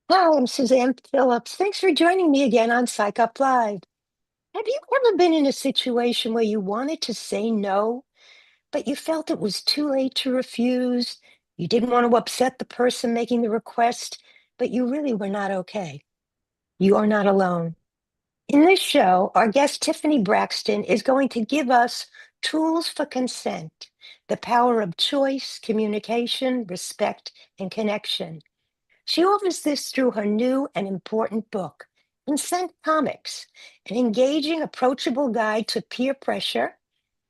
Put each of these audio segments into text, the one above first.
Hi, I'm Suzanne Phillips. Thanks for joining me again on Psych Live. Have you ever been in a situation where you wanted to say no, but you felt it was too late to refuse? You didn't want to upset the person making the request, but you really were not okay. You are not alone. In this show, our guest Tiffany Braxton is going to give us tools for consent, the power of choice, communication, respect, and connection. She offers this through her new and important book, Consent Comics, an engaging, approachable guide to peer pressure,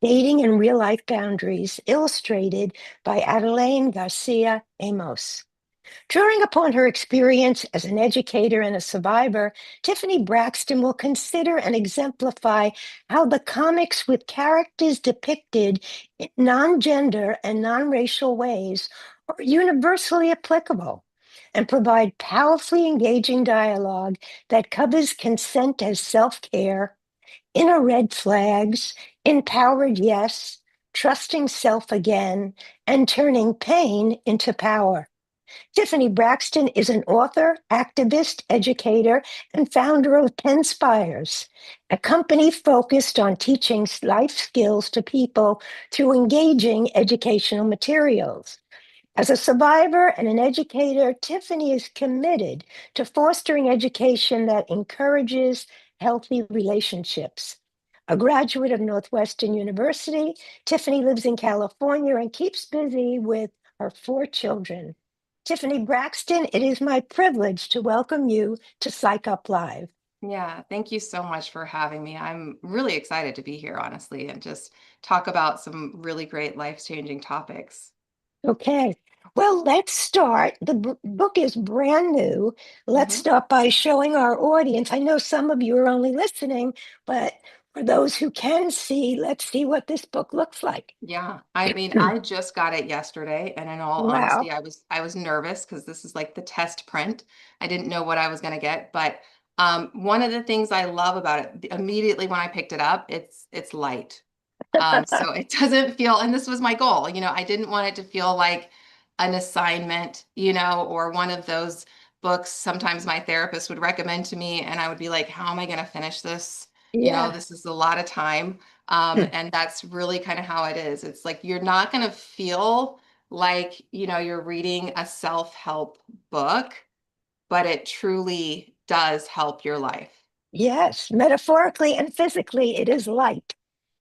dating, and real life boundaries, illustrated by Adilanie Garcia Amos. Drawing upon her experience as an educator and a survivor, Tiffany Braxton will consider and exemplify how the comics with characters depicted in non-gender and non-racial ways are universally applicable and provide powerfully engaging dialogue that covers consent as self-care, inner red flags, empowered yes, trusting self again, and turning pain into power. Tiffany Braxton is an author, activist, educator, and founder of Penspires, a company focused on teaching life skills to people through engaging educational materials. As a survivor and an educator, Tiffany is committed to fostering education that encourages healthy relationships. A graduate of Northwestern University, Tiffany lives in California and keeps busy with her four children. Tiffany Braxton, it is my privilege to welcome you to Psych Up Live. Yeah, thank you so much for having me. I'm really excited to be here, honestly, and just talk about some really great life-changing topics. Okay. Well, let's start. The book is brand new. Let's hmm start by showing our audience. I know some of you are only listening, but for those who can see, let's see what this book looks like. Yeah, I mean, I just got it yesterday, and in all honesty, Wow. I was nervous because this is like the test print. I didn't know what I was going to get, but one of the things I love about it, immediately when I picked it up, it's light. So it doesn't feel, and this was my goal, I didn't want it to feel like an assignment, or one of those books sometimes my therapist would recommend to me, and I would be like, how am I going to finish this? Yeah. This is a lot of time. And that's really kind of how it is. It's like you're not going to feel like, you're reading a self-help book, but it truly does help your life. Yes, metaphorically and physically, it is light.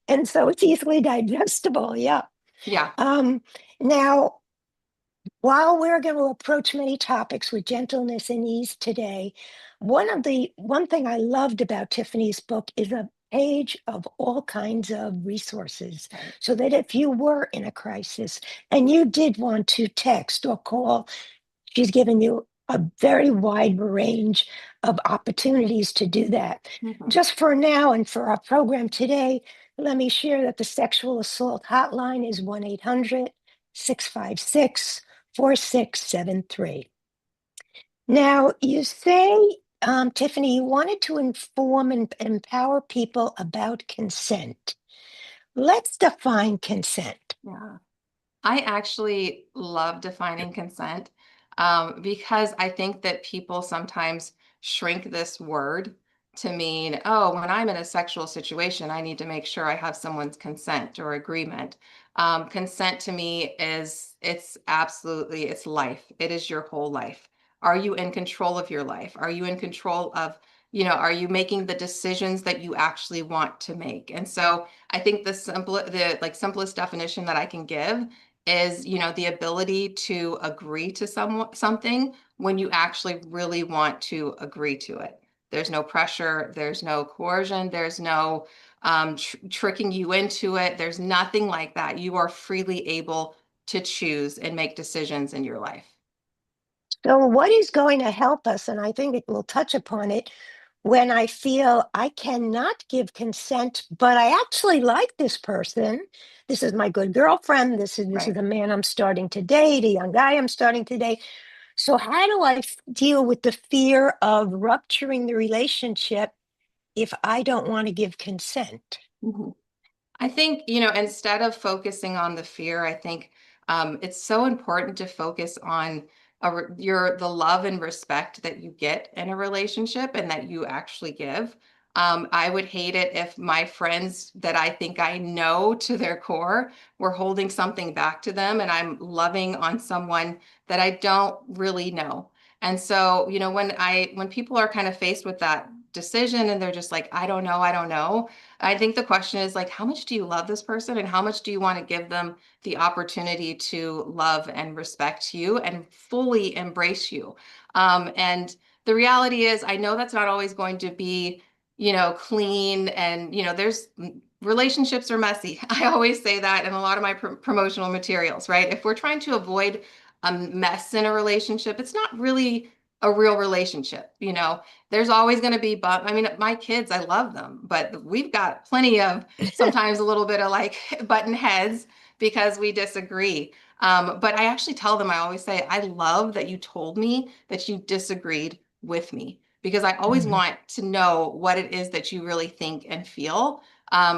And so it's easily digestible. Yeah. Yeah. Um, Now, while we're going to approach many topics with gentleness and ease today, one thing I loved about Tiffany's book is a page of all kinds of resources, Right. so that if you were in a crisis and you did want to text or call, she's given you a very wide range of opportunities to do that. Mhm. Just for now and for our program today, let me share that the sexual assault hotline is 1-800-656-4673. Now, you say, Tiffany, you wanted to inform and empower people about consent. Let's define consent. Yeah. I actually love defining consent because I think that people sometimes shrink this word to mean, oh, when I'm in a sexual situation, I need to make sure I have someone's consent or agreement. Consent to me it's absolutely, it's life. It is your whole life. Are you in control of your life? Are you in control of, are you making the decisions that you actually want to make? And so I think the simplest definition that I can give is the ability to agree to something when you actually really want to agree to it. There's no pressure, there's no coercion, there's no tricking you into it, there's nothing like that. You are freely able to choose and make decisions in your life. So, what is going to help us, and I think it will touch upon it, when I feel I cannot give consent, but I actually like this person. This is my good girlfriend. This is Right. a man I'm starting to date, a young guy I'm starting to date. So how do I deal with the fear of rupturing the relationship if I don't want to give consent? Mhm. I think, instead of focusing on the fear, I think it's so important to focus on the love and respect that you get in a relationship and that you actually give. I would hate it if my friends that I think I know to their core were holding something back to them and I'm loving on someone that I don't really know. And so, when people are kind of faced with that decision and they're just like, I don't know. I think the question is like, how much do you love this person and how much do you want to give them the opportunity to love and respect you and fully embrace you? And the reality is, I know that's not always going to be, clean and, there's relationships are messy. I always say that in a lot of my promotional materials, right? If we're trying to avoid a mess in a relationship, it's not really a real relationship. There's always going to be I mean, my kids, I love them, but we've got plenty of sometimes a little bit of like button heads because we disagree. But I actually tell them, I always say, I love that you told me that you disagreed with me because I always Mhm. want to know what it is that you really think and feel,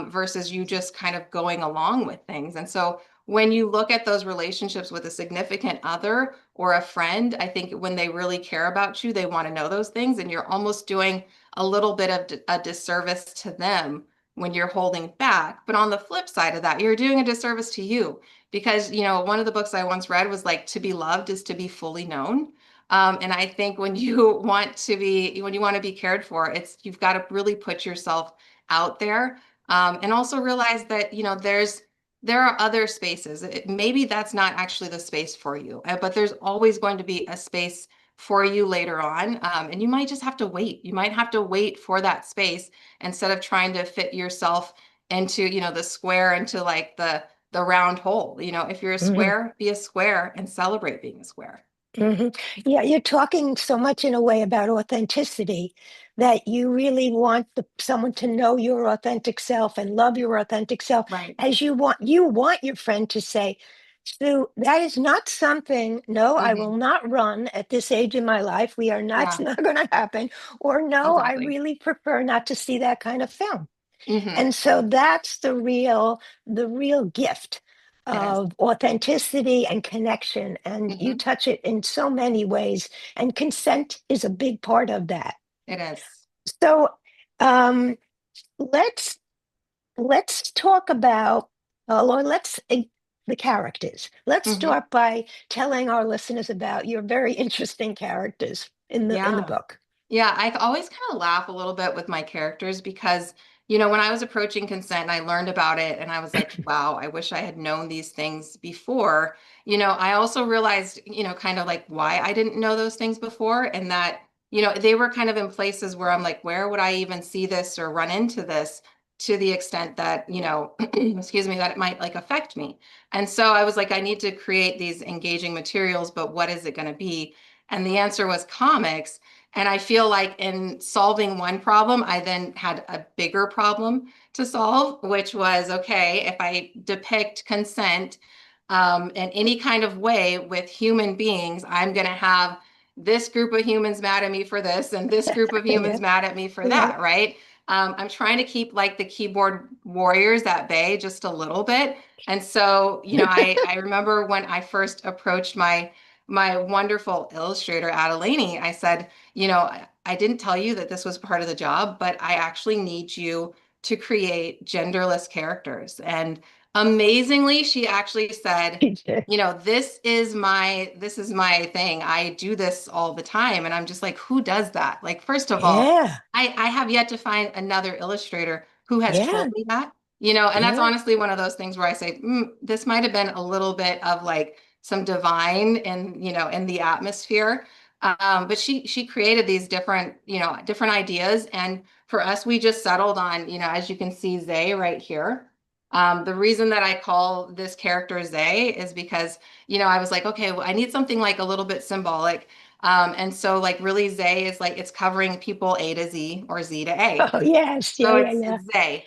versus you just kind of going along with things. And so when you look at those relationships with a significant other or a friend, I think when they really care about you, they want to know those things, and you're almost doing a little bit of a disservice to them when you're holding back. But on the flip side of that, you're doing a disservice to you because, one of the books I once read was like, to be loved is to be fully known. And I think when you when you want to be cared for, you've got to really put yourself out there, and also realize that, there are other spaces. Maybe that's not actually the space for you, but there's always going to be a space for you later on. And you might just have to wait. You might have to wait for that space instead of trying to fit yourself into, the square, into like the round hole. If you're a Mhm. square, be a square and celebrate being a square. Hmm. Yeah, you're talking so much in a way about authenticity that you really want someone to know your authentic self and love your authentic self Right. as you want your friend to say, Sue, that is not something, no, I will Hmm. not run at this age in my life. We are not, it's Yeah, not going to happen. Or no, I exactly. really prefer not to see that kind of film. Hmm. And so that's the real gift It is. of authenticity and connection. And you Hmm. touch it in so many ways. And consent is a big part of that. It is. So um, let's let's talk about or the characters. Let's Hmm. start by telling our listeners about your very interesting characters in the Yeah. book. Yeah, I always kind of laugh a little bit with my characters because, when I was approaching consent and I learned about it and I was like, wow, I wish I had known these things before. I also realized, kind of like why I didn't know those things before, and that, they were kind of in places where I'm like, where would I even see this or run into this to the extent that, excuse me, that it might like affect me. And so I was like, I need to create these engaging materials, but what is it going to be? And the answer was comics. And I feel like in solving one problem, I then had a bigger problem to solve, which was okay, if I depict consent, in any kind of way with human beings, I'm going to have this group of humans mad at me for this and this group of Yeah, humans mad at me for yeah. that, right? I'm trying to keep like the keyboard warriors at bay just a little bit. And so, I remember when I first approached my wonderful illustrator, Adilanie, I said, I didn't tell you that this was part of the job, but I actually need you to create genderless characters. And amazingly, she actually said, this is my thing. I do this all the time. And I'm just like, who does that? Like, first of all, Yeah, I have yet to find another illustrator who has yeah, told me that, and that's yeah. honestly one of those things where I say, this might have been a little bit of like some divine in the atmosphere. But she created these different ideas. And for us, we just settled on, as you can see, Zay right here. The reason that I call this character Zay is because, I was like, okay, well, I need something like a little bit symbolic. And so like really Zay is like it's covering people A to Z or Z to A. Oh, yes. So Yeah, yeah, it's yeah. Zay,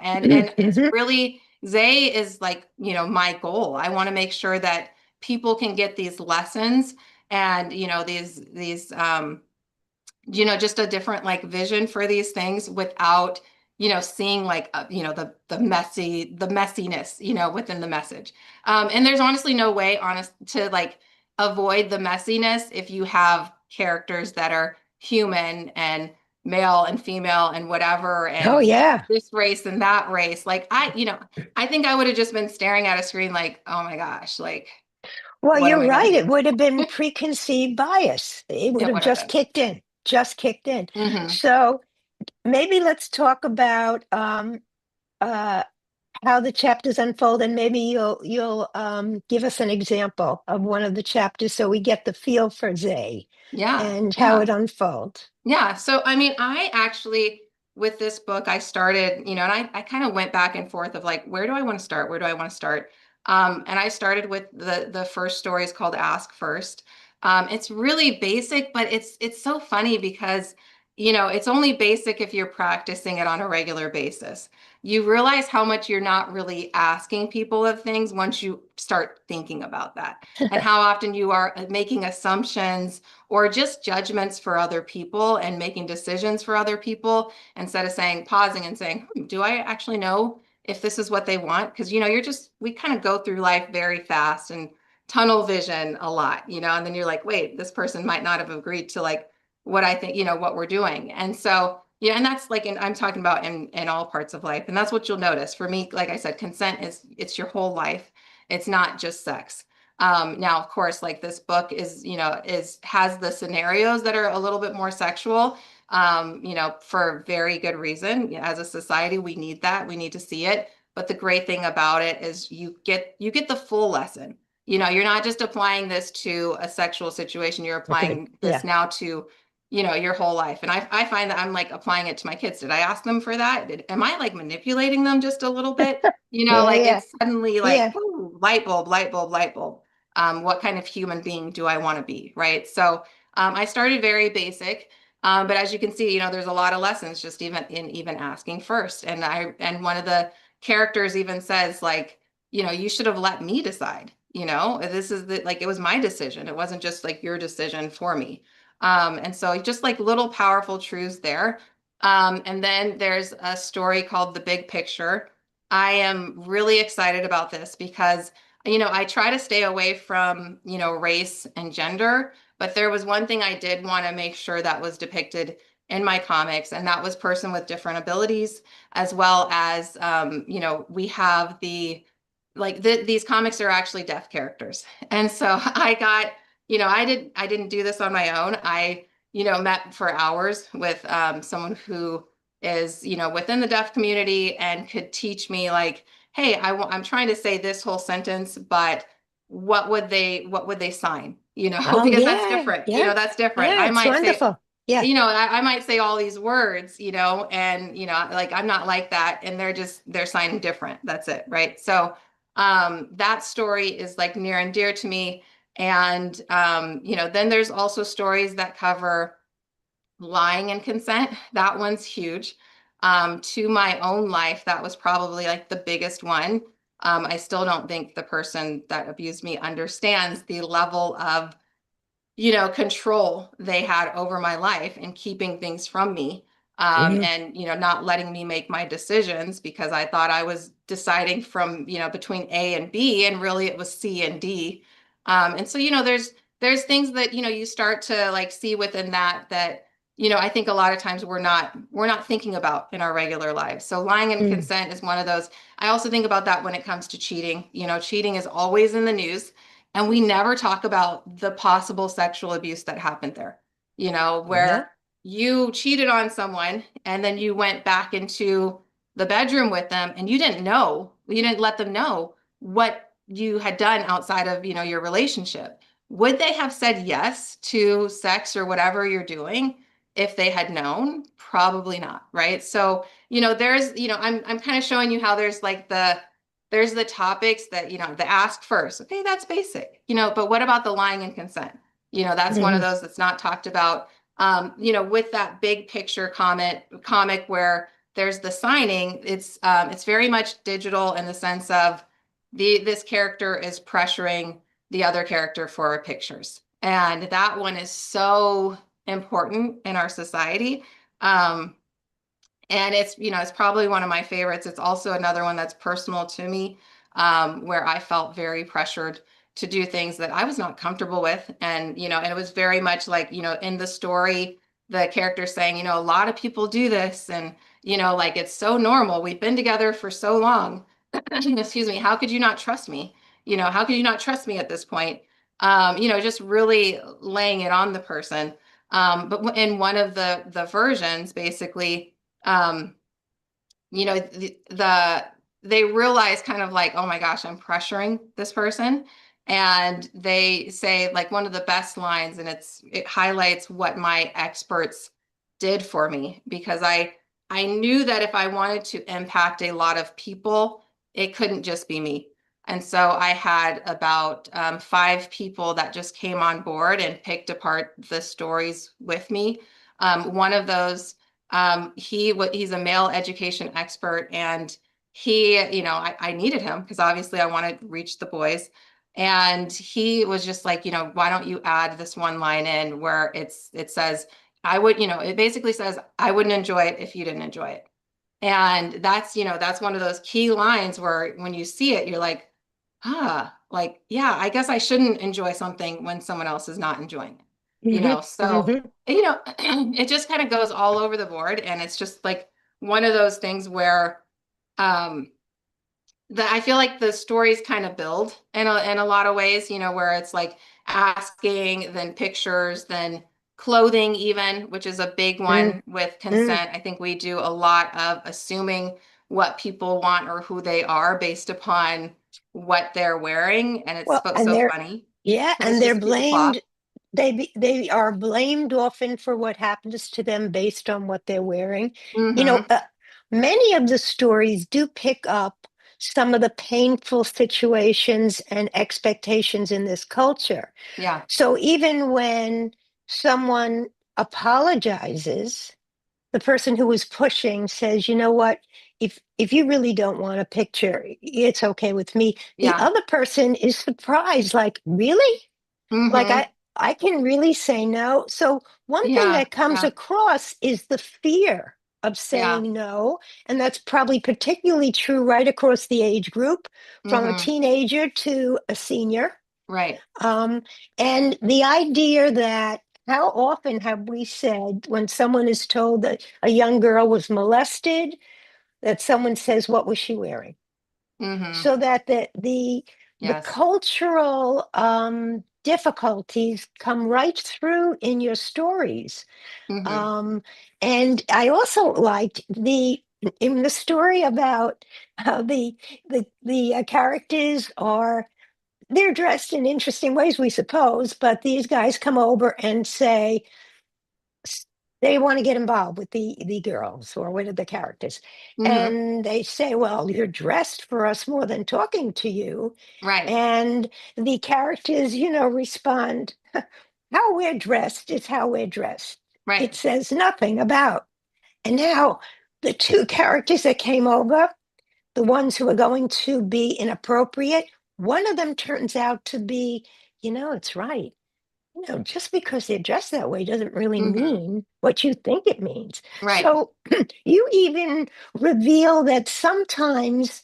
and it's Mhm. really Zay is like, my goal. I want to make sure that people can get these lessons and, just a different like vision for these things without, seeing like, the messiness, within the message. And there's honestly no way honest to like avoid the messiness if you have characters that are human and male and female and whatever Oh, and yeah. this race and that race. Like I think I would have just been staring at a screen like, oh my gosh, like Well, what am you're I gonna right. do? It would have been preconceived bias. It would It have would have just been. kicked in, just kicked in. Hmm. So maybe let's talk about uh, how the chapters unfold, and maybe you'll give us an example of one of the chapters so we get the feel for Zay Yeah, and how yeah. it unfolds. Yeah. So, I mean, I actually, with this book, I started, and I kind of went back and forth of like, where do I want to start? Where do I want to start? And I started with the first story is called Ask First. It's really basic, but it's so funny because, it's only basic if you're practicing it on a regular basis. You realize how much you're not really asking people of things once you start thinking about that, and how often you are making assumptions or just judgments for other people and making decisions for other people instead of pausing and saying, do I actually know if this is what they want? Because, we kind of go through life very fast and tunnel vision a lot, and then you're like, wait, this person might not have agreed to like what I think, what we're doing. And so, yeah, and that's like, I'm talking about in all parts of life. And that's what you'll notice. For me, like I said, consent it's your whole life. It's not just sex. Now, of course, like this book has the scenarios that are a little bit more sexual, for very good reason. As a society, we need that. We need to see it. But the great thing about it is you get the full lesson. You're not just applying this to a sexual situation. You're Okay. applying this Yeah. now to, your whole life. And I find that I'm like applying it to my kids. Did I ask them for that? Am I like manipulating them just a little bit? Yeah. Like Yeah. it's suddenly like, Yeah. ooh, light bulb, light bulb, light bulb. What kind of human being do I want to be, right? So I started very basic, but as you can see, there's a lot of lessons just even asking first. And one of the characters even says like, you should have let me decide. This is like it was my decision. It wasn't just like your decision for me. And so just like little powerful truths there. And then there's a story called The Big Picture. I am really excited about this because I try to stay away from, race and gender, but there was one thing I did want to make sure that was depicted in my comics, and that was person with different abilities, as well as, we have these comics are actually deaf characters. And so I didn't do this on my own. I, met for hours with someone who is, within the deaf community and could teach me like, hey, I'm trying to say this whole sentence, but what would they sign? Oh, Because that's yeah. different. Yeah. That's different. Yeah. I It's might say, wonderful. Yeah. I might say all these words, and like I'm not like that, and they're signing different. That's it, right? So that story is like near and dear to me. And then there's also stories that cover lying and consent. That one's huge. To my own life, that was probably like the biggest one. I still don't think the person that abused me understands the level of, control they had over my life and keeping things from me. Mhm. And, not letting me make my decisions because I thought I was deciding from, between A and B, and really it was C and D. And so, there's things that, you start to like see within that, I think a lot of times we're not thinking about in our regular lives. So lying and Mm. consent is one of those. I also think about that when it comes to cheating. Cheating is always in the news. And we never talk about the possible sexual abuse that happened there, Yeah. where you cheated on someone and then you went back into the bedroom with them and you didn't let them know what you had done outside of, your relationship. Would they have said yes to sex or whatever you're doing if they had known? Probably not, right? So, I'm kind of showing you how there's the topics that, the ask first. Okay, that's basic, but what about the lying and consent? That's one of Mhm. those that's not talked about. With that big picture comic where there's the signing, it's very much digital in the sense of this character is pressuring the other character for pictures. And that one is so important in our society. Um, and it's probably one of my favorites. It's also another one that's personal to me, where I felt very pressured to do things that I was not comfortable with. And, and it was very much like, in the story, the character saying, a lot of people do this. And, like it's so normal. We've been together for so long. Excuse me. How could you not trust me? How could you not trust me at this point? Just really laying it on the person. But in one of the versions, basically, um, they realize kind of like, oh my gosh, I'm pressuring this person. And they say like one of the best lines, and it highlights what my experts did for me, because I knew that if I wanted to impact a lot of people, it couldn't just be me. And so I had about 5 people that just came on board and picked apart the stories with me. One of those, he's a male education expert, and I needed him because obviously I wanted to reach the boys. And he was just like, why don't you add this one line in where it says, I would, it basically says, I wouldn't enjoy it if you didn't enjoy it. And that's one of those key lines where when you see it, you're like, like, yeah, I guess I shouldn't enjoy something when someone else is not enjoying it. Hmm. So, Hmm. it just kind of goes all over the board. And it's just like one of those things where um I feel like the stories kind of build in a lot of ways, where it's like asking, then pictures, then clothing even, which is a big Hmm. one with Hmm. consent. I think we do a lot of assuming what people want or who they are based upon what they're wearing, and it's Well, and so they're funny yeah, because it's and just they're a piece of cloth. blamed. They are blamed often for what happens to them based on what they're wearing. You know, Mm-hmm. many of the stories do pick up some of the painful situations and expectations in this culture. Yeah. So even when someone apologizes, the person who was pushing says, you know what, if you really don't want a picture, it's okay with me. The Yeah. other person is surprised, like, really? Like Mm-hmm. I can really say no. So one thing Yeah. that comes Yeah. across is the fear of Yeah. saying no. And that's probably particularly true right across the age group, from a Mm-hmm. teenager to a senior. Right. Um, and the idea that how often have we said when someone is told that a young girl was molested, that someone says, what was she wearing? Mm-hmm. So that the Yes. cultural difficulties come right through in your stories. Mm-hmm. Um, and I also liked the in the story about how the characters are, they're dressed in interesting ways, we suppose, but these guys come over and say they want to get involved with the girls or with the characters. Mm-hmm. And they say, well, you're dressed for us more than talking to you. Right. And the characters, respond, how we're dressed is how we're dressed. It Right. says nothing about. And now the two characters that came over, the ones who are going to be inappropriate, one of them turns out to be, it's right. Just because they're dressed that way doesn't really Mm-hmm. mean what you think it means. Right. So you even reveal that sometimes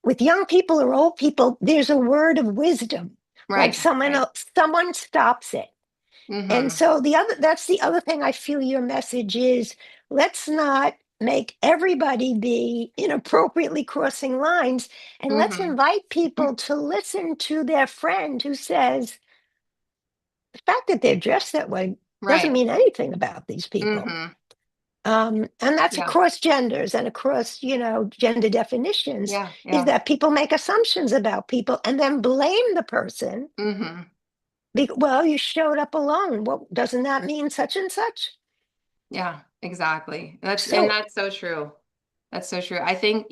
with young people or old people, there's a word of wisdom. Like Right. Right. someone stops it. And Mm-hmm. so that's the other thing I feel your message is, let's not make everybody be inappropriately crossing lines, and let's Mm-hmm. invite people to listen to their friend who says, the fact that they're dressed that way doesn't Right. mean anything about these people. Mm-hmm. And that's Yeah. across genders and across, gender definitions, Yeah. is Yeah. that people make assumptions about people and then blame the person. Mm-hmm. Well, you showed up alone. Well, doesn't that mean such and such? Yeah. Exactly. So, That's so true. That's so true. I think,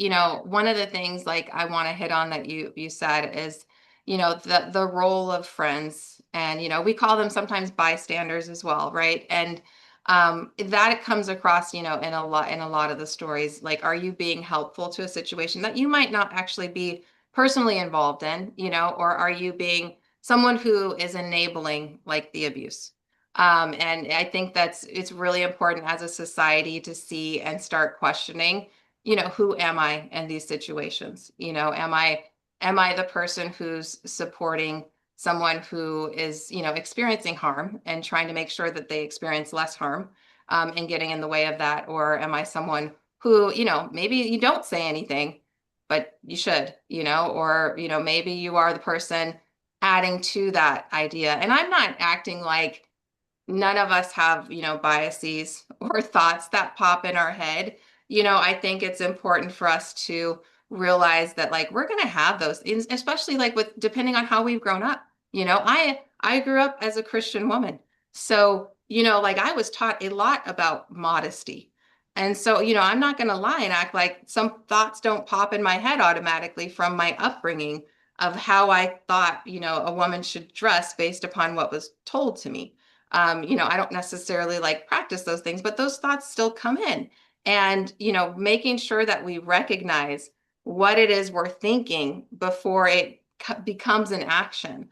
one of the things like I want to hit on that you said is, the role of friends, and we call them sometimes bystanders as well, right? And that comes across, in a lot of the stories. Like, are you being helpful to a situation that you might not actually be personally involved in, or are you being someone who is enabling like the abuse? And I think it's really important as a society to see and start questioning, who am I in these situations? Am I the person who's supporting someone who is, experiencing harm and trying to make sure that they experience less harm, and getting in the way of that? Or am I someone who, maybe you don't say anything, but you should, or, maybe you are the person adding to that idea. And I'm not acting like none of us have, biases or thoughts that pop in our head. I think it's important for us to realize that like we're going to have those, especially like with depending on how we've grown up. I grew up as a Christian woman. So, like I was taught a lot about modesty. And so, I'm not going to lie and act like some thoughts don't pop in my head automatically from my upbringing of how I thought, a woman should dress based upon what was told to me. I don't necessarily like practice those things, but those thoughts still come in. And, making sure that we recognize what it is we're thinking before it becomes an action,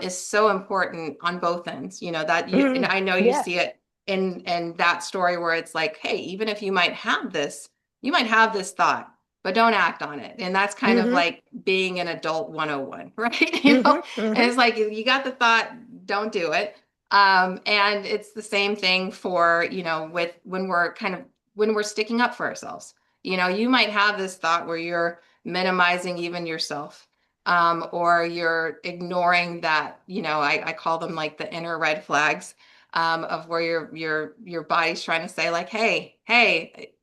is so important on both ends. And Mm, I know you see yes. it in that story where it's like, hey, even if you might have this thought, but don't act on it. And that's kind of Mm-hmm. like being an adult 101, right? Mm-hmm. And Mm-hmm. it's like you got the thought, don't do it. And it's the same thing for, with when we're sticking up for ourselves. You might have this thought where you're minimizing even yourself, or you're ignoring that, I call them like the inner red flags, of where your body's trying to say like, hey,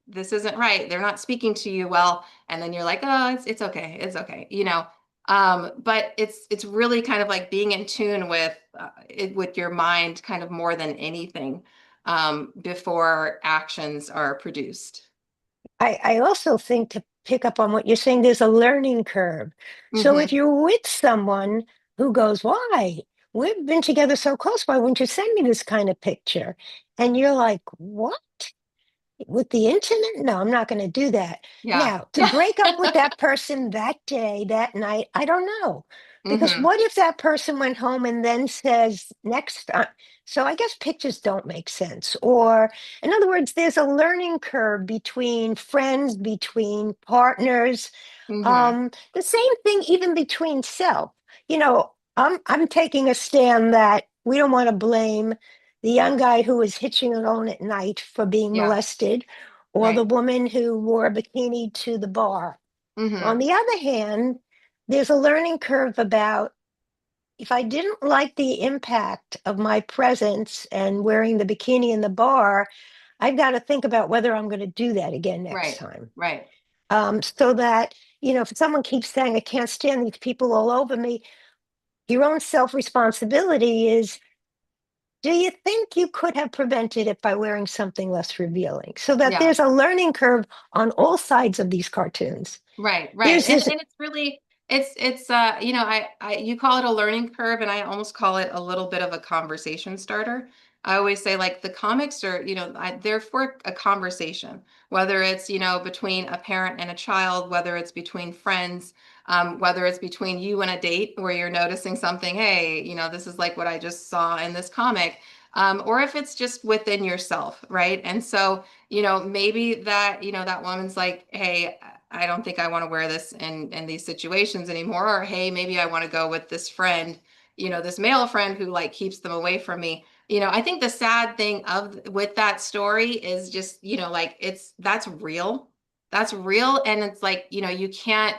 this isn't right. They're not speaking to you well. And then you're like, oh, it's okay. It's okay. But it's really kind of like being in tune with with your mind kind of more than anything, before actions are produced. I also think to pick up on what you're saying, there's a learning curve. So if Hmm. you're with someone who goes, why? We've been together so close. Why wouldn't you send me this kind of picture? And you're like, what? With the internet? No, I'm not going to do that. Yeah. Now, to Yeah. break up with that person that day, that night, I don't know. Because Hmm. what if that person went home and then says next time? So I guess pictures don't make sense. Or, in other words, there's a learning curve between friends, between partners, Hmm. the same thing even between self. I'm taking a stand that we don't want to blame the young guy who was hitching alone at night for being Yeah. molested, or the Right. woman who wore a bikini to the bar. On Hmm. the other hand, there's a learning curve about if I didn't like the impact of my presence and wearing the bikini in the bar, I've got to think about whether I'm going to do that again next Right. time. Right. So that, if someone keeps saying, I can't stand these people all over me, your own self responsibility is, do you think you could have prevented it by wearing something less revealing? So that Yeah. there's a learning curve on all sides of these cartoons. Right, right. There's And this, and it's really it's I you call it a learning curve and I almost call it a little bit of a conversation starter. I always say like the comics are, they're for a conversation, whether it's, between a parent and a child, whether it's between friends, whether it's between you and a date where you're noticing something, hey, this is like what I just saw in this comic. Or if it's just within yourself, right? And so, maybe that, that woman's like, hey, I don't think I want to wear this in these situations anymore. Or hey, maybe I want to go with this friend, this male friend who like keeps them away from me. I think the sad thing of with that story is just, like that's real. That's real. And it's like, you can't,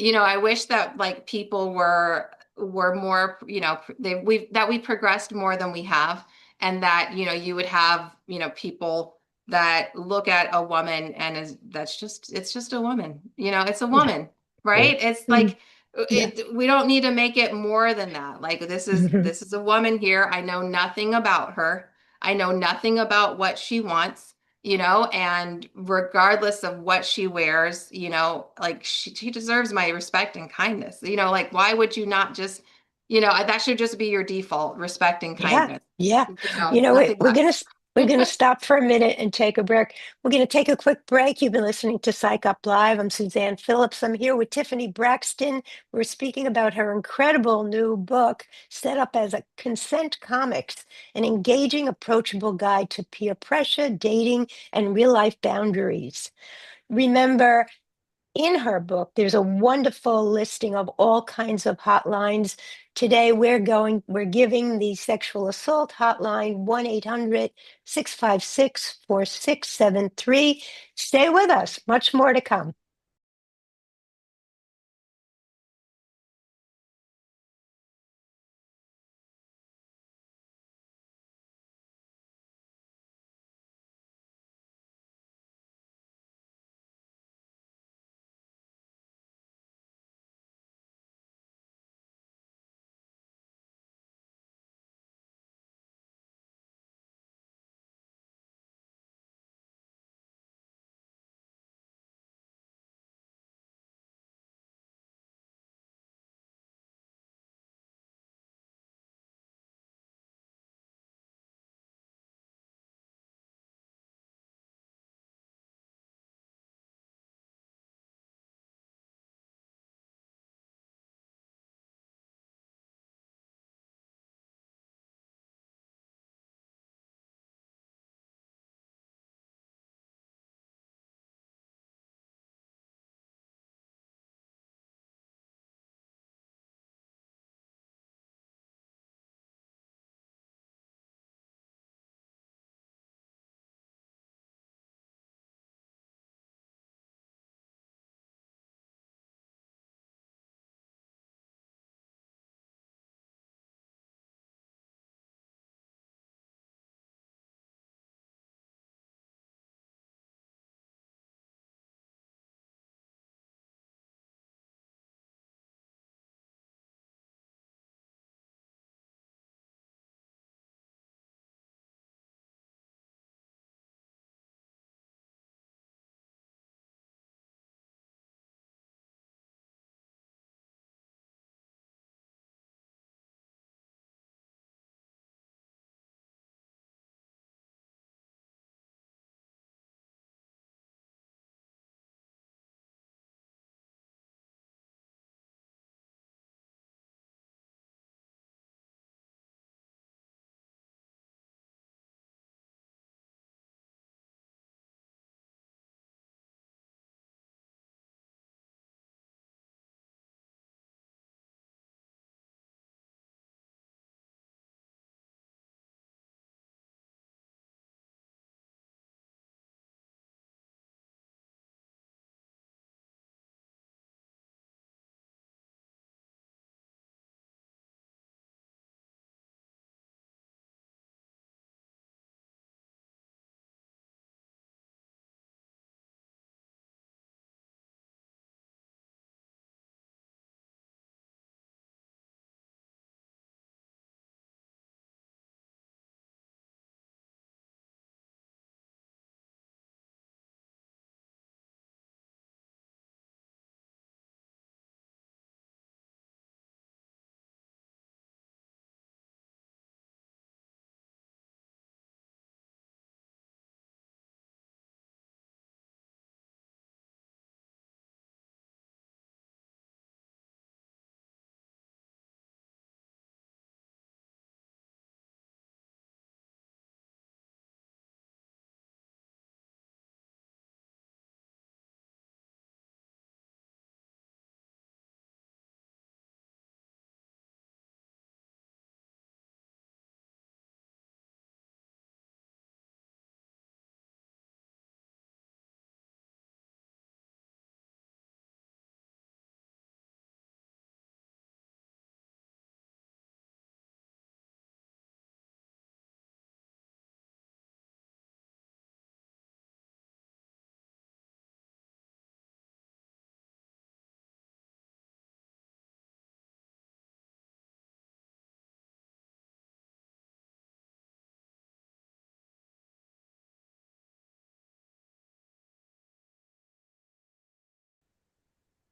I wish that like people were more, we progressed more than we have, and that, you would have, people that look at a woman and it's just a woman. It's a yeah, woman, yeah, right? It's mhm, like yeah. we don't need to make it more than that. Like Mhm. this is a woman here. I know nothing about her. I know nothing about what she wants, and regardless of what she wears, like she deserves my respect and kindness. Like why would you not just, that should just be your default, respect and Yeah, kindness. yeah. Nothing We're less. gonna stop for a minute and take a break. We're gonna take a quick break. You've been listening to Psych Up Live. I'm Suzanne Phillips. I'm here with Tiffany Braxton. We're speaking about her incredible new book, set up as a consent comics, an engaging, approachable guide to peer pressure, dating, and real life boundaries. Remember, in her book, there's a wonderful listing of all kinds of hotlines. Today, we're giving the sexual assault hotline 1-800-656-4673. Stay with us, much more to come.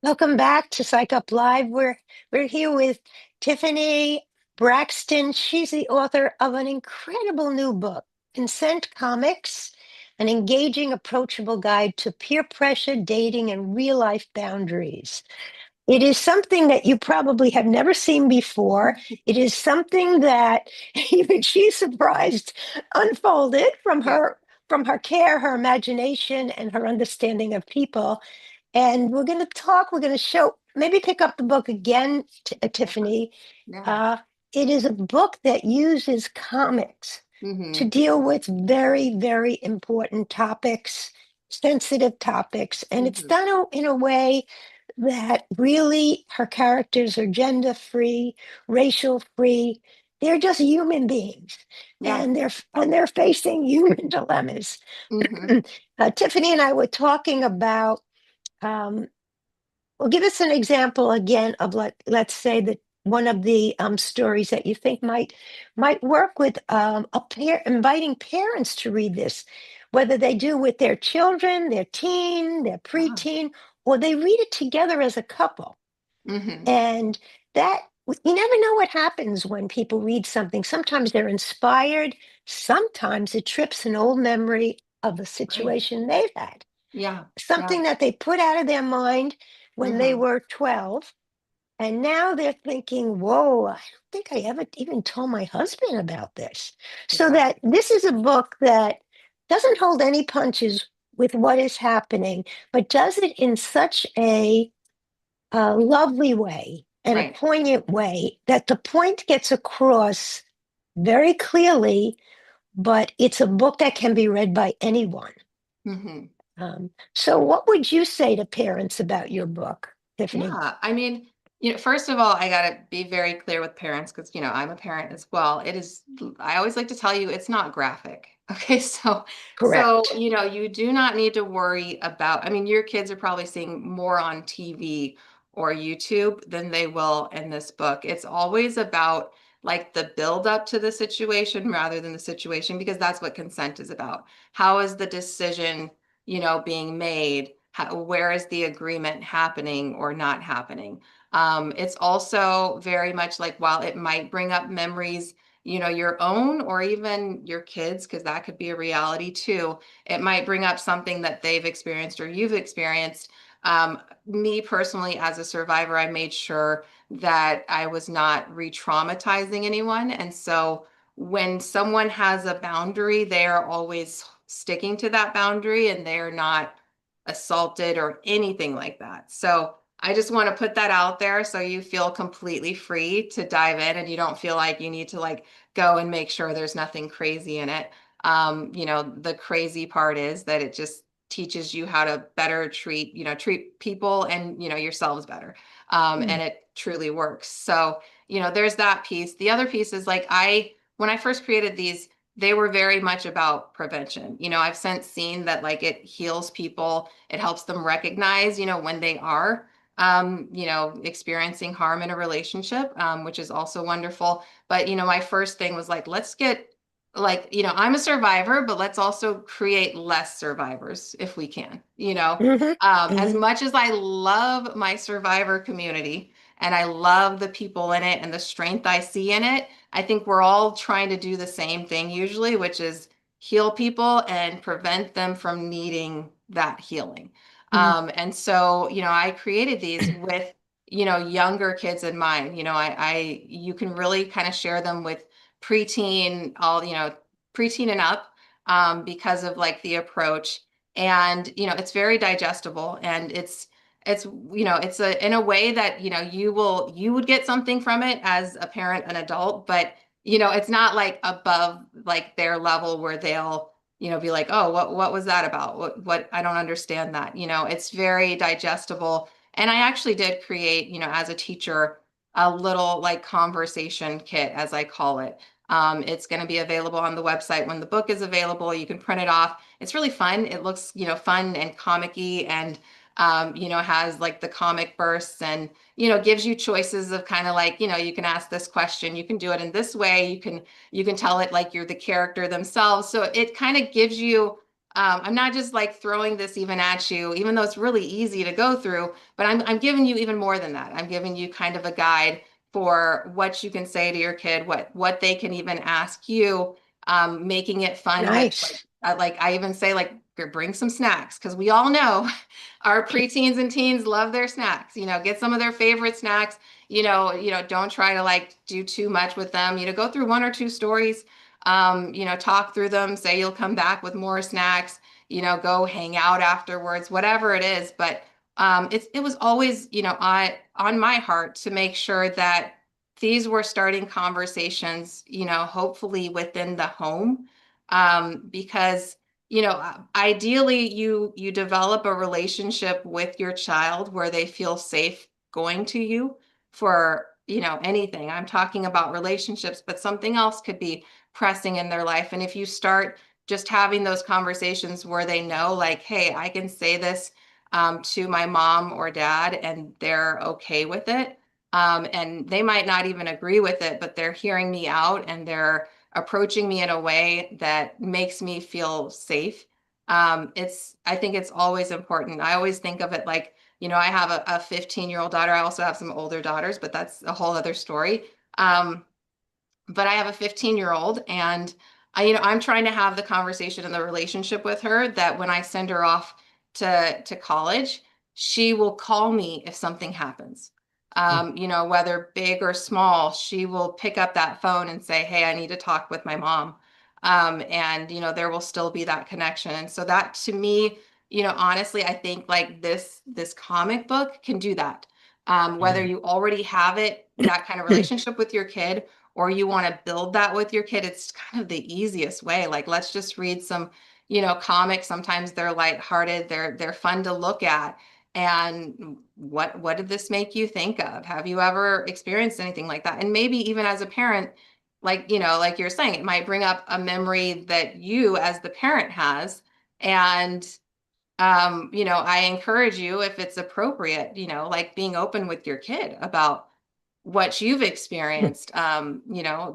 Welcome back to Psych Up Live. We're here with Tiffany Braxton. She's the author of an incredible new book, Consent Comics, an engaging, approachable guide to peer pressure, dating, and real life boundaries. It is something that you probably have never seen before. It is something that even she's surprised unfolded Yeah. from her care, her imagination, and her understanding of people. And we're going to talk, we're going to show, maybe pick up the book again, Yeah. Tiffany. Yeah. Uh, it is a book that uses comics to Hmm. deal with very, very important topics, sensitive topics. And it's Hmm. done in a way that really her characters are gender free, racial free. They're just human beings, Yeah. and they're facing human dilemmas. Hmm. Tiffany and I were talking about um, well, give us an example again of let's say that one of the stories that you think might work with inviting parents to read this, whether they do with their children, their teen, their Yeah. preteen, or they read it together as a couple. Hmm. And that you never know what happens when people read something. Sometimes they're inspired, sometimes it trips an old memory of a Right. situation they've had, Yeah. Yeah. something that they put out of their mind when they Hmm. were 12. And now they're thinking, whoa, I don't think I ever even told my husband about this. So that Exactly. this is a book that doesn't hold any punches with what is happening, but does it in such a lovely way and a Right. poignant way that the point gets across very clearly, but it's a book that can be read by anyone. Hmm. So, what would you say to parents about your book, Tiffany? Yeah, I mean, first of all, I got to be very clear with parents because, I'm a parent as well. I always like to tell you it's not graphic. Okay, so, Correct. you do not need to worry about, I mean, your kids are probably seeing more on TV or YouTube than they will in this book. It's always about like the build up to the situation rather than the situation because that's what consent is about. How is the decision being made? Where is the agreement happening or not happening? It's also very much like while it might bring up memories, your own or even your kids, because that could be a reality too. It might bring up something that they've experienced or you've experienced. Me personally, as a survivor, I made sure that I was not re-traumatizing anyone. And so when someone has a boundary, they are always sticking to that boundary and they're not assaulted or anything like that. So I just want to put that out there so you feel completely free to dive in and you don't feel like you need to like go and make sure there's nothing crazy in it. The crazy part is that it just teaches you how to better treat people and, yourselves better. Mm. And it truly works. So, there's that piece. The other piece is like when I first created these, they were very much about prevention. I've since seen that like it heals people. It helps them recognize, when they are, experiencing harm in a relationship, which is also wonderful. But, my first thing was like, let's get like, I'm a survivor, but let's also create less survivors if we can, Hmm. as Hmm. much as I love my survivor community and I love the people in it and the strength I see in it. I think we're all trying to do the same thing usually, which is heal people and prevent them from needing that healing. Hmm. And so, I created these with, younger kids in mind. You can really kind of share them with preteen and up, because of like the approach. And, it's very digestible and it's in a way that, you would get something from it as a parent, an adult, but it's not like above like their level where they'll, be like, oh, what was that about? What I don't understand that. It's very digestible. And I actually did create, as a teacher, a little like conversation kit, as I call it. It's going to be available on the website when the book is available. You can print it off. It's really fun. It looks, fun and comic-y and has like the comic bursts and, gives you choices of kind of like, you can ask this question, you can do it in this way, you can tell it like you're the character themselves. So it kind of gives you, I'm not just like throwing this even at you, even though it's really easy to go through, but I'm giving you even more than that. I'm giving you kind of a guide for what you can say to your kid, what they can even ask you, making it fun with Nice. like I even say like bring some snacks because we all know our preteens and teens love their snacks. Get some of their favorite snacks. Don't try to like do too much with them. Go through one or two stories. Talk through them. Say you'll come back with more snacks. Go hang out afterwards. Whatever it is, but it was always, I on my heart to make sure that these were starting conversations, hopefully within the home, because ideally you develop a relationship with your child where they feel safe going to you for anything. I'm talking about relationships, but something else could be pressing in their life. And if you start just having those conversations where they know, like, hey, I can say this to my mom or dad, and they're okay with it. And they might not even agree with it, but they're hearing me out and they're approaching me in a way that makes me feel safe. I think it's always important. I always think of it like, I have a 15-year-old daughter. I also have some older daughters, but that's a whole other story. Um, but I have a 15-year-old, and I'm trying to have the conversation in the relationship with her that when I send her off to college, she will call me if something happens. Whether big or small, she will pick up that phone and say, "Hey, I need to talk with my mom." And there will still be that connection. And so that, to me, honestly, I think like this comic book can do that. Whether you already have that kind of relationship with your kid, or you want to build that with your kid, it's kind of the easiest way. Like, let's just read some, comics. Sometimes they're lighthearted, they're fun to look at. And what did this make you think of? Have you ever experienced anything like that? And maybe even as a parent, like you're saying, it might bring up a memory that you as the parent has. And I encourage you, if it's appropriate, like being open with your kid about what you've experienced.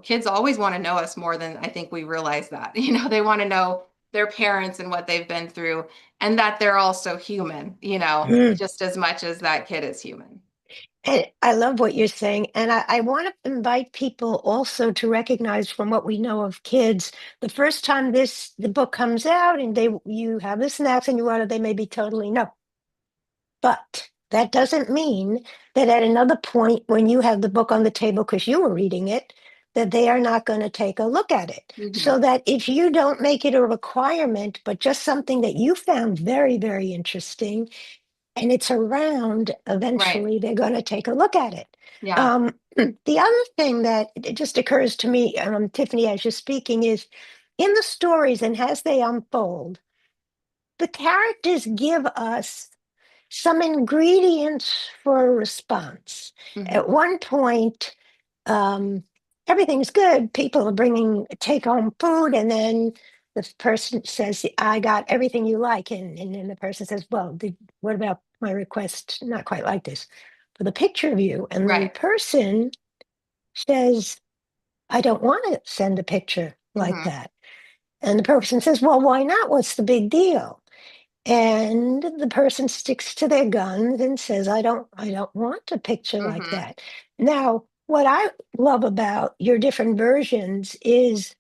Kids always want to know us more than I think we realize that. They want to know their parents and what they've been through, and that they're also human, just as much as that kid is human. And I love what you're saying. And I want to invite people also to recognize from what we know of kids, the first time the book comes out and you have the snacks and you want it, they may be totally no. But that doesn't mean that at another point when you have the book on the table because you were reading it, that they are not going to take a look at it. Hmm. So that if you don't make it a requirement, but just something that you found very, very interesting, and it's around, Right. eventually they're going to take a look at it. Yeah. The other thing that it just occurs to me, Tiffany, as you're speaking, is in the stories and as they unfold, the characters give us some ingredients for a response. Hmm. At one point, um, everything's good. People are bringing take home food, and then the person says, I got everything you like. And then the person says, well, what about my request? Not quite like this, for the picture of you. And the Right. person says, I don't want to send a picture like Hmm. that. And the person says, well, why not? What's the big deal? And the person sticks to their guns and says, I don't want a picture like Hmm. that. Now, what I love about your different versions is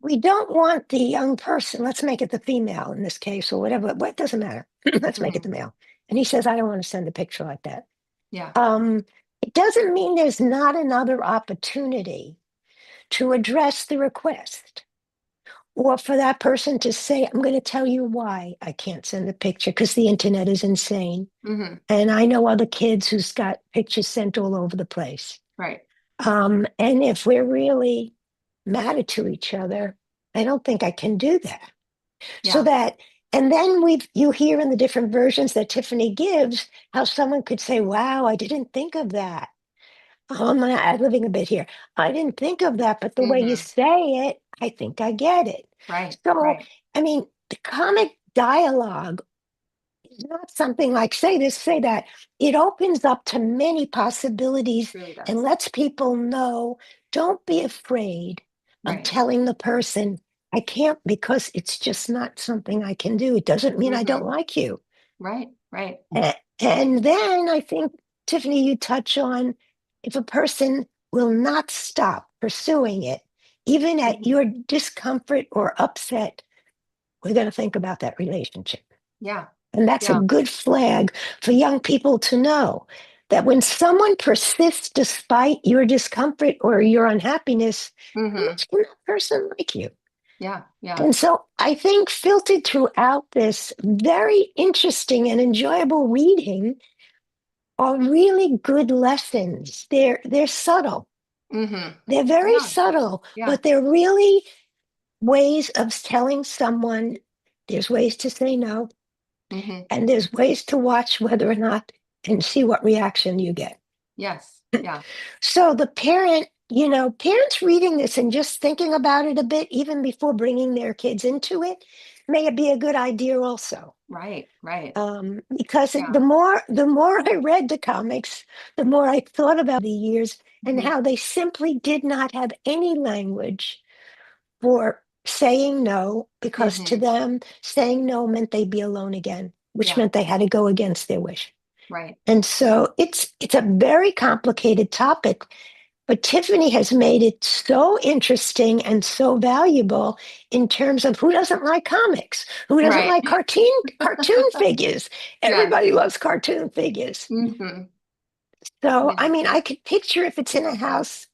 we don't want the young person, let's make it the female in this case or whatever, what doesn't matter. Let's make it Hmm. the male. And he says, I don't want to send a picture like that. Yeah. Um, it doesn't mean there's not another opportunity to address the request, or for that person to say, I'm going to tell you why I can't send a picture because the internet is insane. Hmm. And I know other kids who's got pictures sent all over the place. Right. And if we're really mad to each other, I don't think I can do that. So Yeah. that, and then you hear in the different versions that Tiffany gives how someone could say, wow, I didn't think of that. I'm ad-libbing a bit here. I didn't think of that, but the way you Hmm. say it, I think I get it. Right. So, Right. I mean, the comic dialogue is not something like say this, say that. It opens up to many possibilities Really and does. lets people know don't be afraid of Right. telling the person, I can't because it's just not something I can do. It doesn't mean I don't Hmm. like you. Right. Right. And then I think, Tiffany, you touch on if a person will not stop pursuing it, even at Hmm. your discomfort or upset, we're going to think about that relationship. Yeah. And that's a Yeah. good flag for young people to know that when someone persists despite your discomfort or your unhappiness, how Hmm. much can that person like you? Yeah. Yeah. And so I think filtered throughout this very interesting and enjoyable reading are really good lessons. They're subtle. Mm-hmm. They're very Yeah. subtle, Yeah. but they're really ways of telling someone there's ways to say no, Mm-hmm. and there's ways to watch whether or not and see what reaction you get. Yes. Yeah. So the parent, parents reading this and just thinking about it a bit, even before bringing their kids into it, may be a good idea also. Right. Right. Because Yeah. the more I read the comics, the more I thought about the years and Mm-hmm. how they simply did not have any language for saying no, because to Mm-hmm. them, saying no meant they'd be alone again, which Yeah. meant they had to go against their wish. Right. And so it's a very complicated topic, but Tiffany has made it so interesting and so valuable in terms of who doesn't like comics, who doesn't Right. like cartoon figures. Yes. Everybody loves cartoon figures. Mm-hmm. So, I Yeah. mean, I could picture if it's in a house,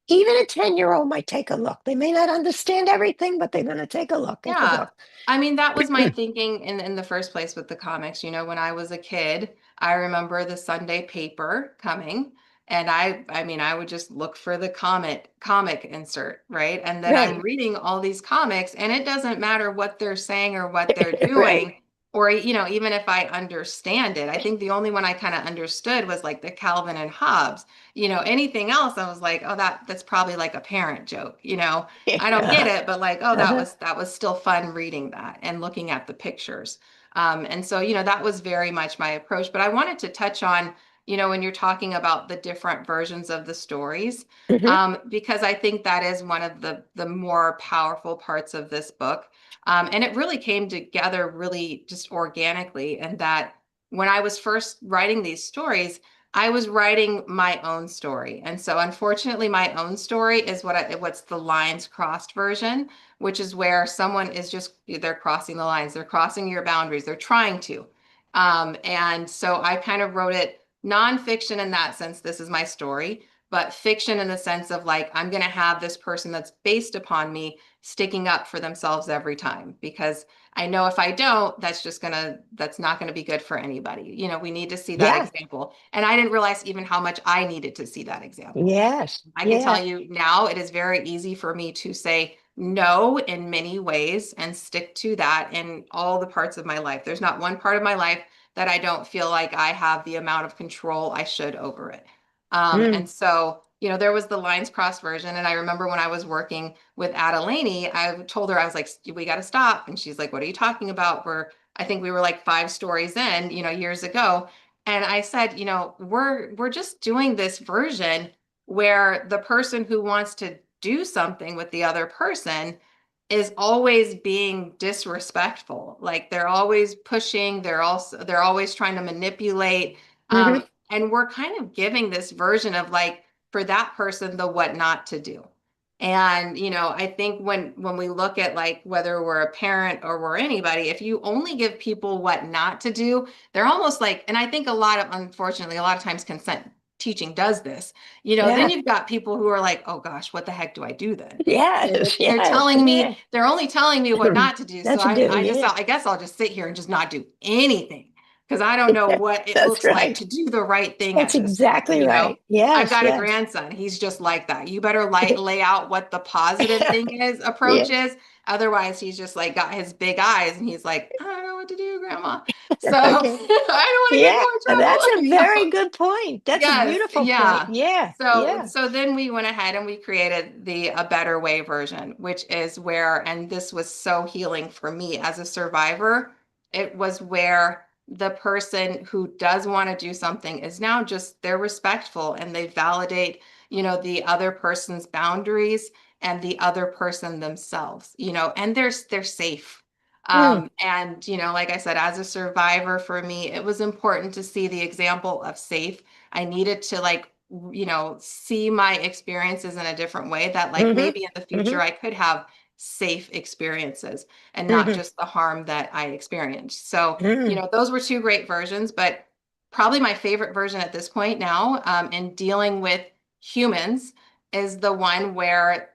even a 10-year-old might take a look. They may not understand everything, but they're going to take a look at the Yeah. book. I mean, that was my thinking in the first place with the comics. You know, when I was a kid, I remember the Sunday paper coming, and I mean, I would just look for the comic insert, right? And then I'm Right, reading all these comics, and it doesn't matter what they're saying or what they're right. doing, or even if I understand it. I think the only one I kind of understood was like the Calvin and Hobbes. Anything else, I was like, oh, that's probably like a parent joke. I don't get it, but like, oh, that Uh-huh. was still fun reading that and looking at the pictures. And so, that was very much my approach. But I wanted to touch on, when you're talking about the different versions of the stories, Mhm. because I think that is one of the more powerful parts of this book. And it really came together really just organically, and that when I was first writing these stories, I was writing my own story. And so unfortunately, my own story is what's the lines crossed version, which is where someone is just, they're crossing the lines, they're crossing your boundaries, they're trying to. And so I kind of wrote it nonfiction in that sense. This is my story, but fiction in the sense of like, I'm going to have this person that's based upon me sticking up for themselves every time, because I know if I don't, that's not gonna be good for anybody. We need to see that Yeah, example. And I didn't realize even how much I needed to see that example. yes, I can yeah. tell you now, it is very easy for me to say no in many ways and stick to that in all the parts of my life. There's not one part of my life that I don't feel like I have the amount of control I should over it. Mm, And so, there was the lines crossed version. And I remember when I was working with Adilanie, I told her, I was like, we got to stop. And she's like, what are you talking about? I think we were like 5 stories in, years ago. And I said, we're just doing this version where the person who wants to do something with the other person is always being disrespectful. Like they're always pushing, they're always trying to manipulate. mhm, And we're kind of giving this version of like for that person the what not to do. And I think when we look at like whether we're a parent or we're anybody, if you only give people what not to do, they're almost like, and I think unfortunately, a lot of times consent teaching does this. Then yeah, you've got people who are like, oh gosh, what the heck do I do then? yes, They're yes, telling me, yeah. they're only telling me what not to do. So That's a do, yeah. I guess I'll just sit here and just not do anything because I don't know what it That's looks like right. to do the right thing That's at this point. exactly right. I've Yes, got a yes. grandson. He's just like that. You better lay out what the positive thing is, approach Yeah. is. Otherwise, he's just like got his big eyes and he's like, I don't know what to do, grandma. So I don't Okay. want to get in Yeah, more that's trouble, a very good point. That's a Yes, beautiful point. yeah. Yeah, So yeah. so then we went ahead and we created the a better way version, which is where, and this was so healing for me as a survivor, it was where the person who does want to do something is now just they're respectful and they validate, the other person's boundaries and the other person themselves, and they're safe. Mm, And like I said, as a survivor, for me, it was important to see the example of safe. I needed to like, see my experiences in a different way that like mm-hmm, maybe in the mm-hmm, future I could have safe experiences and not mm-hmm, just the harm that I experienced. So, mm, those were two great versions, but probably my favorite version at this point now, in dealing with humans is the one where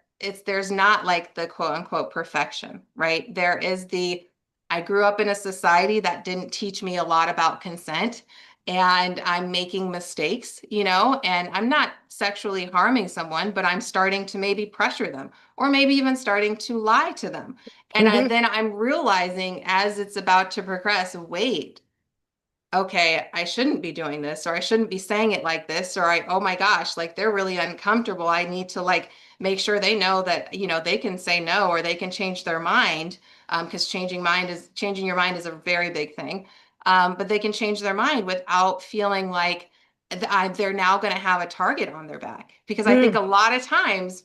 there's not like the quote unquote perfection, right? There is the I grew up in a society that didn't teach me a lot about consent, and I'm making mistakes, and I'm not sexually harming someone, but I'm starting to maybe pressure them or maybe even starting to lie to them. And Hmm. then I'm realizing as it's about to progress, wait, okay, I shouldn't be doing this, or I shouldn't be saying it like this, or oh my gosh, like they're really uncomfortable. I need to like make sure they know that, they can say no or they can change their mind. Because changing your mind is a very big thing. But they can change their mind without feeling like they're now going to have a target on their back. Because I think Mm. a lot of times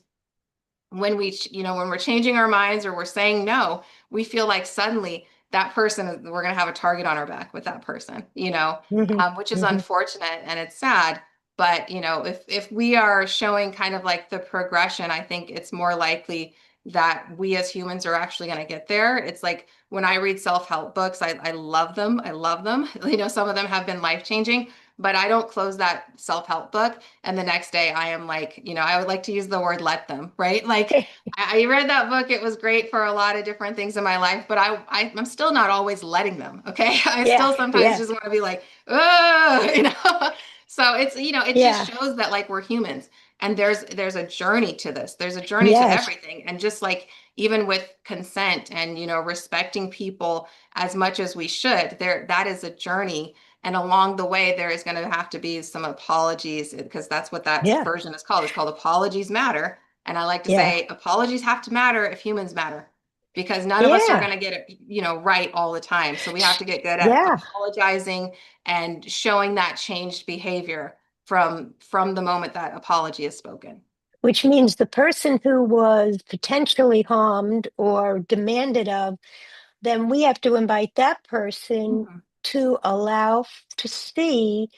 when we're changing our minds or we're saying no, we feel like suddenly that person, we're going to have a target on our back with that person, Hmm. which is Hmm. unfortunate and it's sad. But, if we are showing kind of like the progression, I think it's more likely that we as humans are actually going to get there. It's like when I read self-help books, I love them. I love them. Some of them have been life-changing, but I don't close that self-help book and the next day I am like, I would like to use the word let them, right? Like I read that book. It was great for a lot of different things in my life, but I'm still not always letting them. Okay. I Yeah, still sometimes yeah, just want to be like, oh, So it just yeah, shows that like we're humans and there's a journey to this. There's a journey to yes, everything. And just like even with consent and, respecting people as much as we should, that is a journey. And along the way, there is going to have to be some apologies because that's what that yeah, version is called. It's called Apologies Matter. And I like to yeah, say apologies have to matter if humans matter because none of us are yeah, going to get it, right all the time. So we have to get good at yeah. apologizing and showing that changed behavior from the moment that apology is spoken. Which means the person who was potentially harmed or demanded of, then we have to invite that person Mhm. to allow to see,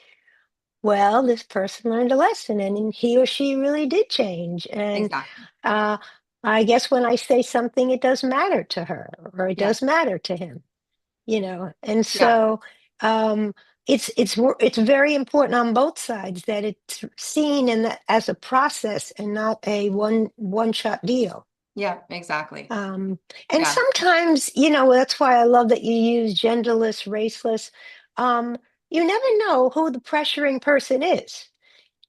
well, this person learned a lesson and he or she really did change. And Exactly. uh, I guess when I say something, it does matter to her or it Yes. does matter to him. And Yeah. so um it's very important on both sides that it's seen in as a process and not a one shot deal. Yeah. Exactly. um and Yeah. sometimes, that's why I love that you use genderless, raceless. um you never know who the pressuring person is.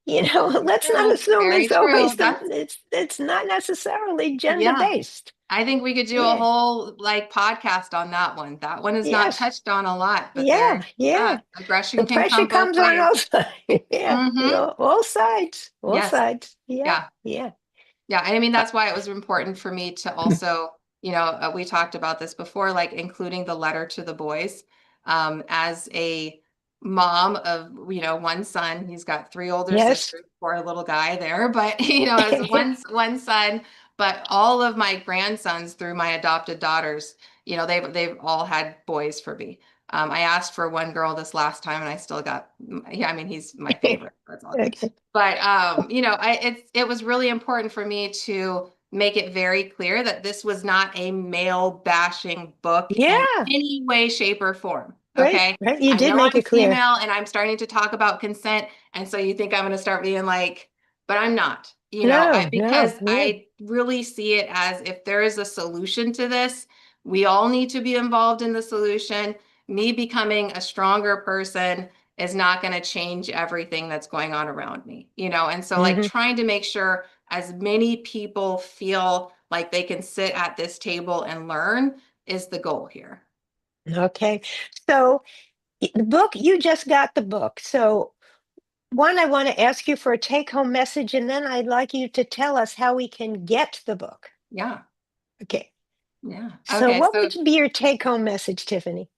Let's not True. assume Very it's true. always it's not necessarily gender Yeah. based. I think we could do a Yeah, whole like podcast on that one. That one is not yes, touched on a lot, but yeah, yeah. The aggression can pressure come both comes on ways. all sides. Yeah, Hmm. all sides, all Yes. sides. Yeah, Yeah. yeah. Yeah. And I mean, Uh, that's why it was important for me to also, we talked about this before, like including the letter to the boys, as a mom of, one son. He's got three older yes. sisters, poor little guy there, but, as one son, but all of my grandsons through my adopted daughters, they've all had boys for me. I asked for one girl this last time and I still got, yeah, I mean, he's my favorite. That's all good. Okay. But it was really important for me to make it very clear that this was not a male bashing book in Yeah, any way, shape, or form. right, Okay. right. You I did know make I'm it clear. female and I'm starting to talk about consent. And so you think I'm going to start being like, but I'm not, No, because no, yeah. I really see it as if there is a solution to this, we all need to be involved in the solution. Me becoming a stronger person is not going to change everything that's going on around me, And so like Hmm. trying to make sure as many people feel like they can sit at this table and learn is the goal here. Okay. So the book, you just got the book. So one, I want to ask you for a take-home message, and then I'd like you to tell us how we can get the book. Yeah. Okay. Yeah. So Okay. what So, would be your take-home message, Tiffany?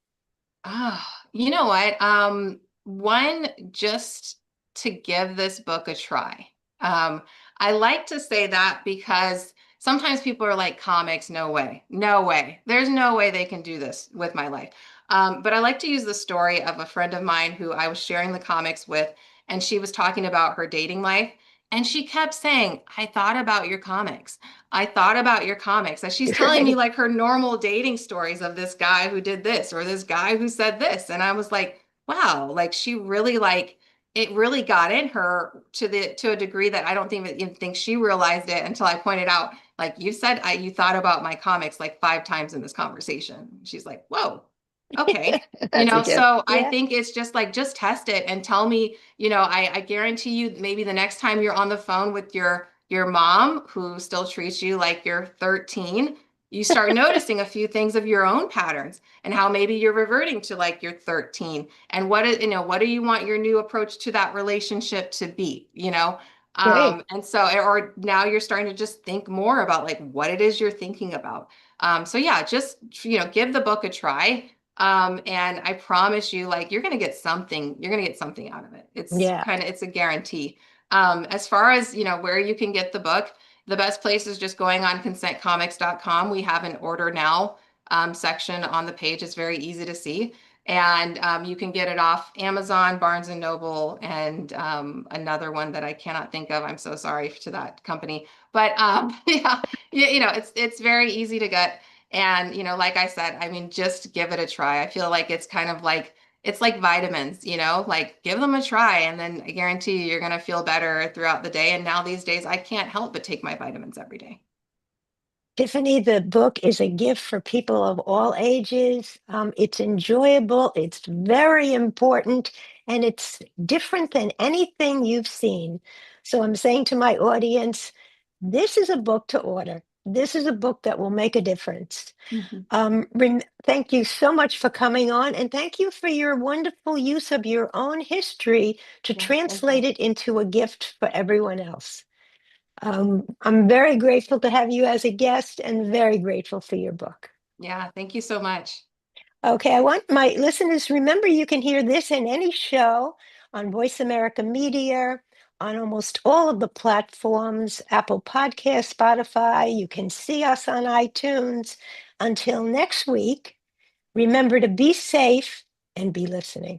you know what? One, just to give this book a try. Um, I like to say that because sometimes people are like, comics, no way, no way. There's no way they can do this with my life. But I like to use the story of a friend of mine who I was sharing the comics with, and she was talking about her dating life. And she kept saying, I thought about your comics. I thought about your comics. And she's telling me Right. like her normal dating stories of this guy who did this or this guy who said this. And I was like, wow, like she really like it really got in her to a degree that I don't even think she realized it until I pointed out, like you said, you thought about my comics like 5 times in this conversation. She's like, whoa, okay. That's a gift. So I Yeah, think it's just like, just test it and tell me, I guarantee you maybe the next time you're on the phone with your mom, who still treats you like you're 13, you start noticing a few things of your own patterns and how maybe you're reverting to like you're 13, and what do you want your new approach to that relationship to be. great. And so, or now you're starting to just think more about like what it is you're thinking about. So yeah, just give the book a try. And I promise you, like, you're gonna get something out of it. Yeah. It's a guarantee. As far as where you can get the book, the best place is just going on consentcomics.com. We have an order now section on the page. It's very easy to see. And you can get it off Amazon, Barnes and Noble, and another one that I cannot think of. I'm so sorry to that company. But yeah, it's very easy to get. And like I said, I mean, just give it a try. I feel like it's kind of like it's like vitamins, like give them a try, and then I guarantee you're going to feel better throughout the day. And now these days, I can't help but take my vitamins every day. Tiffany, the book is a gift for people of all ages. It's enjoyable, it's very important, and it's different than anything you've seen. So I'm saying to my audience, this is a book to order. This is a book that will make a difference. Mhm. Thank you so much for coming on, and thank you for your wonderful use of your own history to Yeah, thank you. translate it into a gift for everyone else. I'm very grateful to have you as a guest and very grateful for your book. Yeah, thank you so much. Okay, I want my listeners to remember you can hear this and any show on Voice America Media, on almost all of the platforms, Apple Podcasts, Spotify. You can see us on iTunes. Until next week, remember to be safe and be listening.